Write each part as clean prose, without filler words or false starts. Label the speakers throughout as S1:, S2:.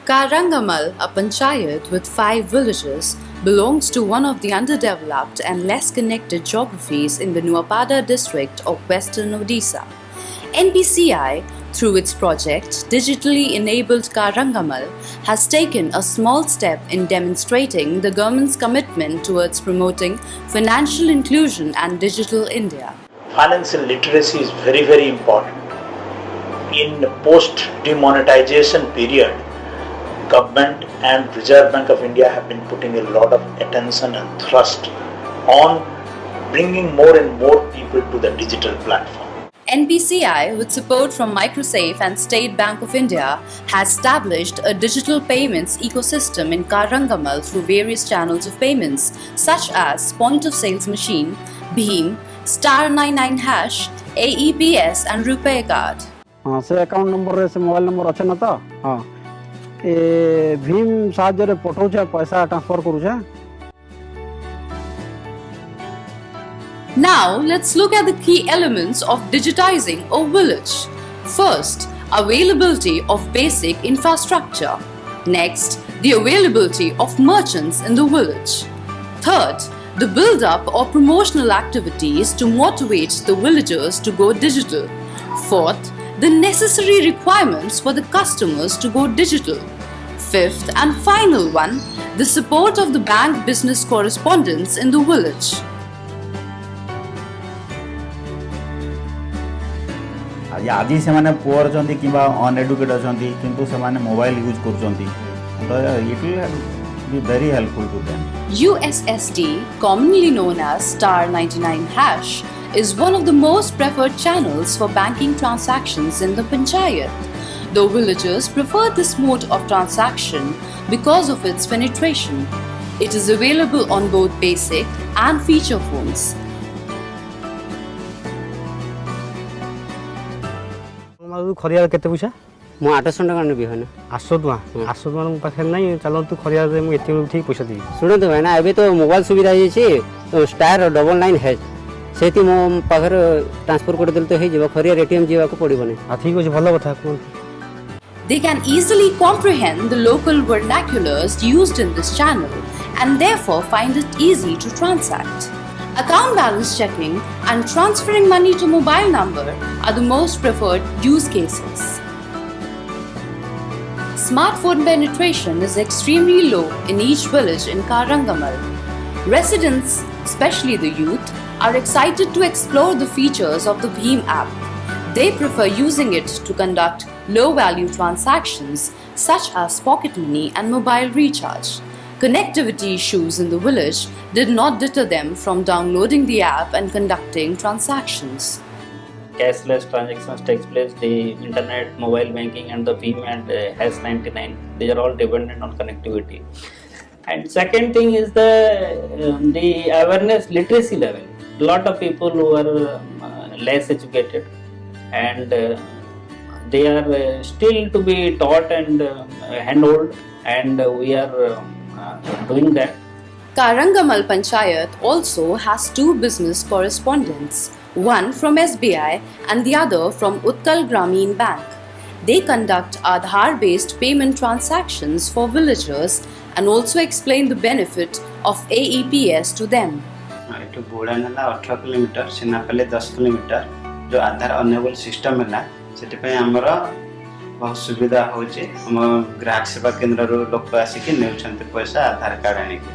S1: Karangamal, a panchayat with 5 villages, belongs to one of the underdeveloped and less connected geographies in the Nuapada district of western Odisha. NPCI, through its project Digitally Enabled Karangamal, has taken a small step in demonstrating the government's commitment towards promoting financial inclusion and digital India.
S2: Financial literacy is very, very important. In post demonetization period, government and Reserve Bank of India have been putting a lot of attention and thrust on bringing more and more people to the digital platform.
S1: NPCI, with support from Microsafe and State Bank of India, has established a digital payments ecosystem in Karangamal through various channels of payments such as point of sales machine, BHIM, *99#, AEPS and RuPay card.
S3: हाँ से account number से mobile number अच्छे ना था हाँ ए भीम साहाଯ୍य रे पठाउछे पैसा transfer करूछे.
S1: Now, let's look at the key elements of digitizing a village. First, availability of basic infrastructure. Next, the availability of merchants in the village. Third, the build-up of promotional activities to motivate the villagers to go digital. Fourth, the necessary requirements for the customers to go digital. Fifth and final one, the support of the bank business correspondents in the village.
S4: आज से माने poor चंदी किबा uneducated चंदी किंतु से माने mobile use कर चंदी तो it will be very helpful to them.
S1: USSD, commonly known as *99#, is one of the most preferred channels for banking transactions in the panchayat. The villagers prefer this mode of transaction because of its penetration. It is available on both basic and feature phones.
S3: खरिया केते पैसा
S5: मु 800 टका नेबी हने
S3: 800 टका 800 टका मो पाखे नहीं चलो तू खरिया रे मु एटीएम उठी पैसा देबी.
S5: सुनो तो भाईना अबे तो मोबाइल सुविधा है छी *99# सेती मो पाखर ट्रांसफर कर देल तो हे जेबा खरिया एटीएम जेबा को पड़िबो नै.
S3: आ ठीक अछि भलो कथा कोन.
S1: They can easily comprehend the local vernaculars used in this channel and therefore find it easy to transact. Account balance checking and transferring money to mobile number are the most preferred use cases. Smartphone penetration is extremely low in each village in Karangamal. Residents, especially the youth, are excited to explore the features of the BHIM app. They prefer using it to conduct low-value transactions such as pocket money and mobile recharge. Connectivity issues in the village did not deter them from downloading the app and conducting transactions.
S6: Cashless transactions takes place, the internet, mobile banking and the BHIM and #99. These are all dependent on connectivity. And second thing is the awareness literacy level. A lot of people who are less educated and they are still to be taught and handled, and we are doing that.
S1: Karangamal Panchayat also has 2 business correspondents, one from SBI and the other from Utkal Grameen Bank. They conduct Aadhaar-based payment transactions for villagers and also explain the benefit of AEPS to them.
S7: एटू बोड़ा नाला 18 kilometre सिनापल्ली 10 kilometre जो आधार enable system है ना सेति पे हमरा बहुत सुविधा होचे. हम ग्राहक सेवा केंद्र रो लोक आसी के नेउछंते पैसा आधार कार्ड आनी के.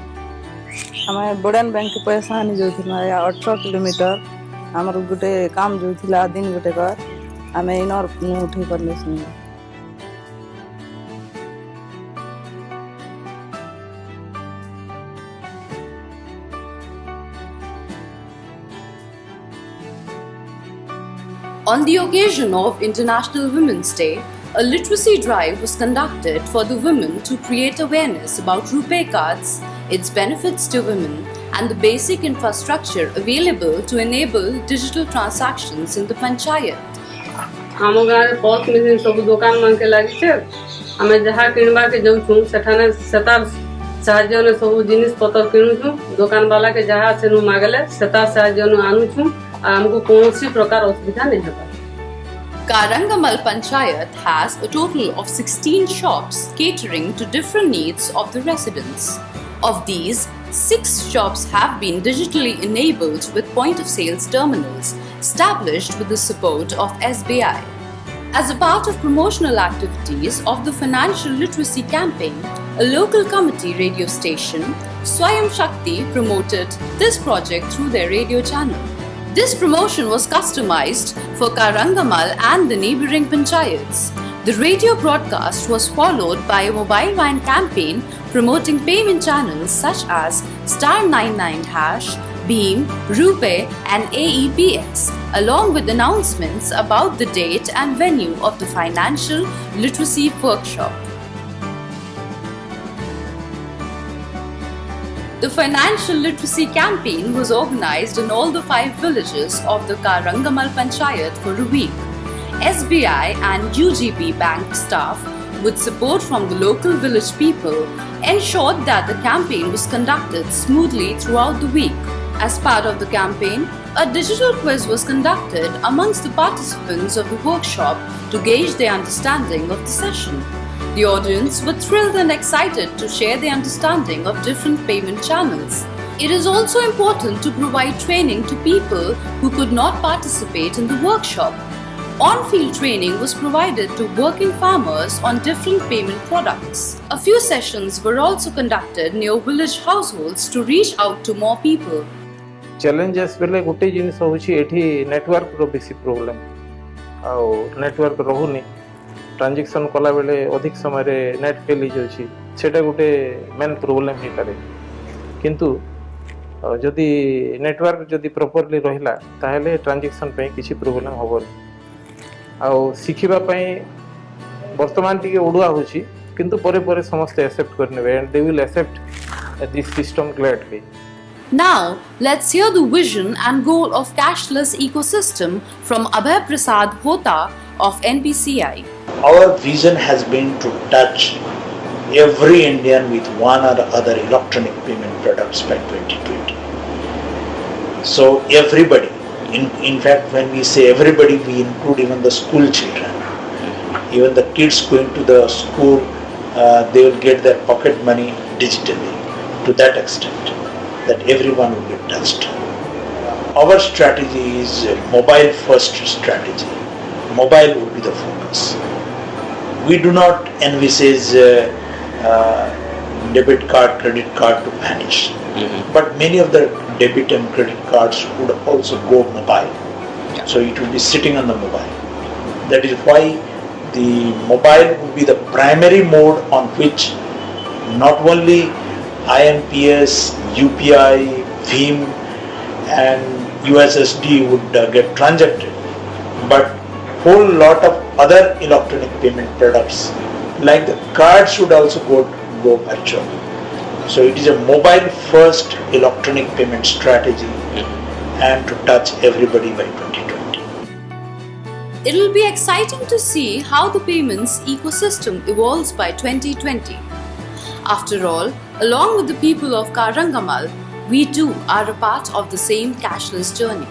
S8: हमें बोडन बैंक के पैसा आनी जो थी 18 किलोमीटर हमर गुटे काम जो थिला दिन गुटे कर हमें इनर उठे करले सुन.
S1: On the occasion of International Women's Day, a literacy drive was conducted for the women to create awareness about RuPay cards, its benefits to women, and the basic infrastructure available to enable digital transactions in the panchayat.
S9: आम गाँव POS machine सब दुकान मान के लगी छे. हमें जहाँ किनबा के जाऊँ छू सेठाने सेतार साहाଯ୍य ने सब जिनिस पतर किनु छू. दुकान वाला के जहाँ से नु मागले सेतार साहाଯ୍य नु आनु छू. हमको कौन सी प्रकार असुविधा नहीं होता.
S1: Karangamal Panchayat has a total of 16 shops catering to different needs of the residents. Of these, 6 shops have been digitally enabled with point-of-sales terminals established with the support of SBI. As a part of promotional activities of the financial literacy campaign, a local committee radio station, Swayam Shakti, promoted this project through their radio channel. This promotion was customized for Karangamal and the neighbouring panchayats. The radio broadcast was followed by a mobile van campaign promoting payment channels such as *99#, Bheem, RuPay and AEPS, along with announcements about the date and venue of the financial literacy workshop. The financial literacy campaign was organized in all the 5 villages of the Karangamal Panchayat for a week. SBI and UGB Bank staff, with support from the local village people, ensured that the campaign was conducted smoothly throughout the week. As part of the campaign, a digital quiz was conducted amongst the participants of the workshop to gauge their understanding of the session. The audience were thrilled and excited to share their understanding of different payment channels. It is also important to provide training to people who could not participate in the workshop. On-field training was provided to working farmers on different payment products. A few sessions were also conducted near village households to reach out to more people.
S10: Challenges बेले गोटे जिनिस होची एठी network रो बेसी problem आ network रहुनी transaction कला बेले अधिक समय रे नेट फेल ही जाउची सेटा गोटे मेन प्रॉब्लम हे करे किंतु जदि नेटवर्क जदि प्रॉपर्ली रहिला ताहेले ट्रांजैक्शन पे किछि प्रॉब्लम होबोनी आ सिखिबा पई वर्तमान टिके ओडुआ होची किंतु परे परे समस्त एक्सेप्ट करनेबे and they will accept this system gladly.
S1: Now, let's hear the vision and goal of cashless ecosystem from Abhay Prasad Hota of NPCI.
S2: Our vision has been to touch every Indian with one or other electronic payment products by 2020. So everybody, in fact when we say everybody, we include even the school children. Even the kids going to the school, they will get their pocket money digitally to that extent that everyone will be touched. Our strategy is a mobile first strategy. Mobile will be the focus. We do not envisage debit card, credit card to vanish. But many of the debit and credit cards would also go mobile. So it will be sitting on the mobile. That is why the mobile will be the primary mode on which not only IMPS, UPI, Bheem and USSD would get transacted, but whole lot of other electronic payment products like the cards should also go virtual. So it is a mobile first electronic payment strategy and to touch everybody by 2020.
S1: It will be exciting to see how the payments ecosystem evolves by 2020. After all, along with the people of Karangamal, we too are a part of the same cashless journey.